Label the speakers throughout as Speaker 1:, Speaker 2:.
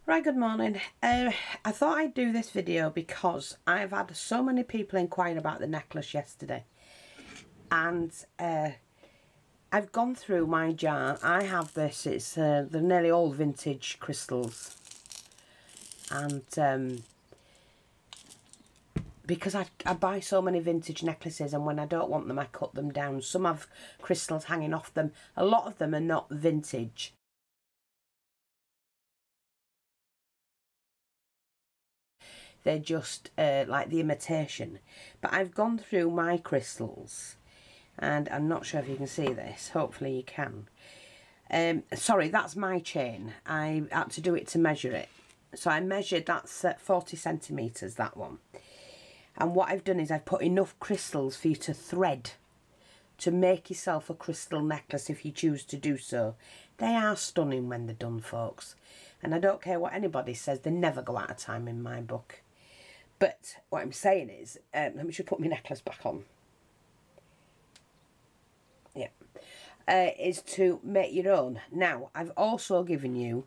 Speaker 1: Right, good morning. I thought I'd do this video because I've had so many people inquire about the necklace yesterday, and I've gone through my jar. I have this, it's they're nearly all vintage crystals, and because I buy so many vintage necklaces, and when I don't want them I cut them down. Some have crystals hanging off them, a lot of them are not vintage. They're just like the imitation. But I've gone through my crystals, and I'm not sure if you can see this. Hopefully you can. Sorry, that's my chain. I had to do it to measure it. So I measured, that's 40 centimetres, that one. And what I've done is I've put enough crystals for you to thread to make yourself a crystal necklace if you choose to do so. They are stunning when they're done, folks. And I don't care what anybody says, they never go out of time in my book. But what I'm saying is, let me just put my necklace back on. Yeah. Is to make your own. Now, I've also given you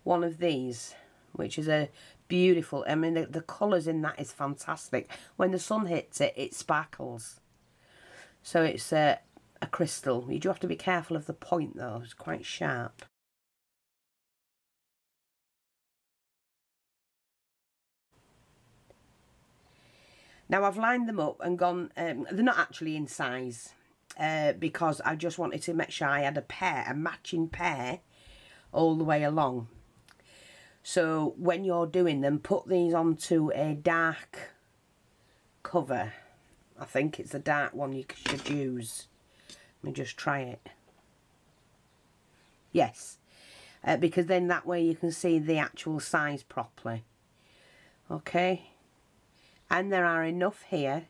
Speaker 1: one of these, which is a beautiful, I mean, the colours in that is fantastic. When the sun hits it, it sparkles. So it's a crystal. You do have to be careful of the point though, it's quite sharp. Now I've lined them up and gone, they're not actually in size, because I just wanted to make sure I had a matching pair all the way along. So when you're doing them, put these onto a dark cover. I think it's a dark one you should use. Let me just try it. Yes, because then that way you can see the actual size properly. Okay. And there are enough here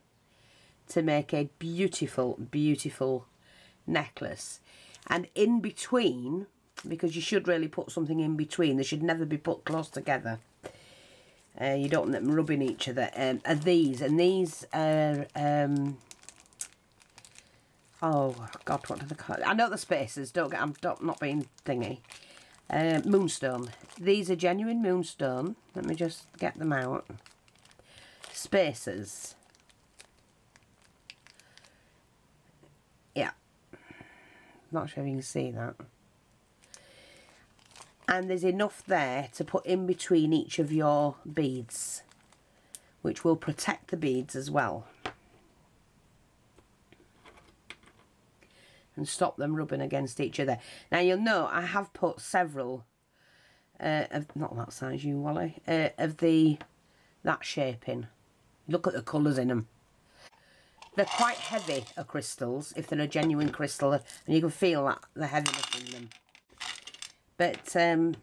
Speaker 1: to make a beautiful, beautiful necklace. And in between, because you should really put something in between, they should never be put close together. You don't want them rubbing each other. Are these, and these are, oh God, what do they call it? I know the spacers, I'm not being thingy. Moonstone. These are genuine moonstone. Let me just get them out. Spacers. Yeah, not sure if you can see that. And there's enough there to put in between each of your beads, which will protect the beads as well and stop them rubbing against each other. Now you'll know I have put several of, not that size, you Wally, of that shape in. Look at the colours in them. They're quite heavy, crystals, if they're a genuine crystal, and you can feel that the heaviness in them. But so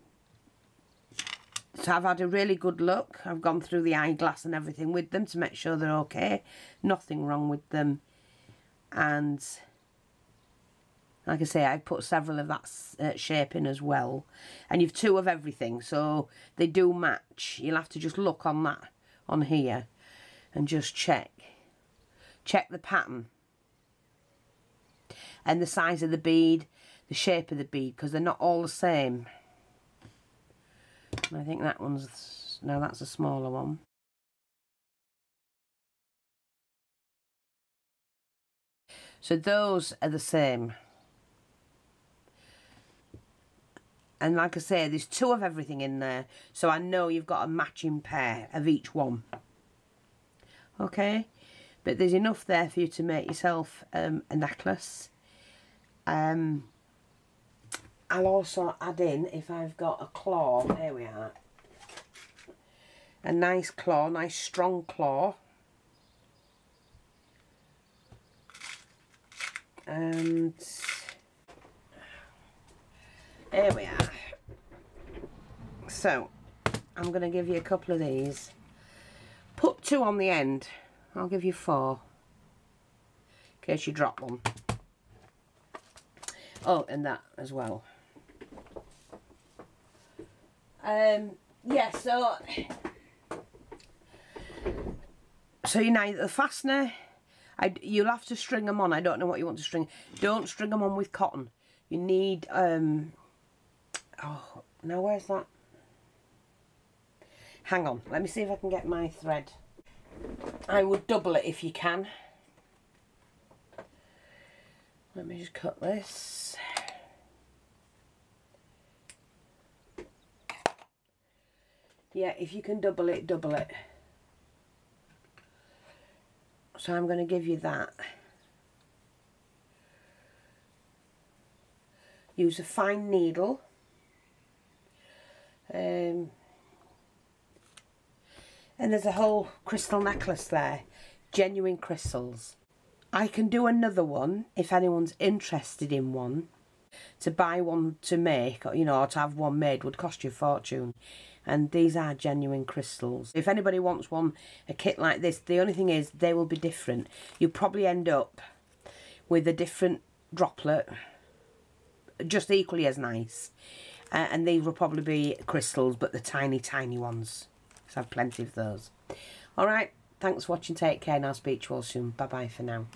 Speaker 1: I've had a really good look. I've gone through the eyeglass and everything with them to make sure they're okay. Nothing wrong with them. And like I say, I put several of that shape in as well. And you've two of everything, so they do match. You'll have to just look on that, on here, and just check the pattern and the size of the bead, the shape of the bead, because they're not all the same. And I think that one's, no, that's a smaller one. So those are the same. And like I say, there's two of everything in there, so I know you've got a matching pair of each one. Okay, but there's enough there for you to make yourself a necklace. I'll also add in, if I've got a claw, there we are, a nice claw, nice strong claw. And there we are. So I'm going to give you a couple of these. Put two on the end. I'll give you 4 in case you drop one. Oh, and that as well. Yeah, so you know the fastener, you'll have to string them on. I don't know what you want to string. Don't string them on with cotton. You need oh, now where's that? Hang on, let me see if I can get my thread. I would double it if you can. Let me just cut this. Yeah, if you can double it, double it. So I'm going to give you that. Use a fine needle. And there's a whole crystal necklace there. Genuine crystals. I can do another one if anyone's interested in one. To buy one to make, you know, or to have one made would cost you a fortune. And these are genuine crystals. If anybody wants one, a kit like this, the only thing is they will be different. You'll probably end up with a different droplet, just equally as nice. And these will probably be crystals, but the tiny, tiny ones. So I have plenty of those. Alright, thanks for watching, take care, and I'll speak to you all soon. Bye-bye for now.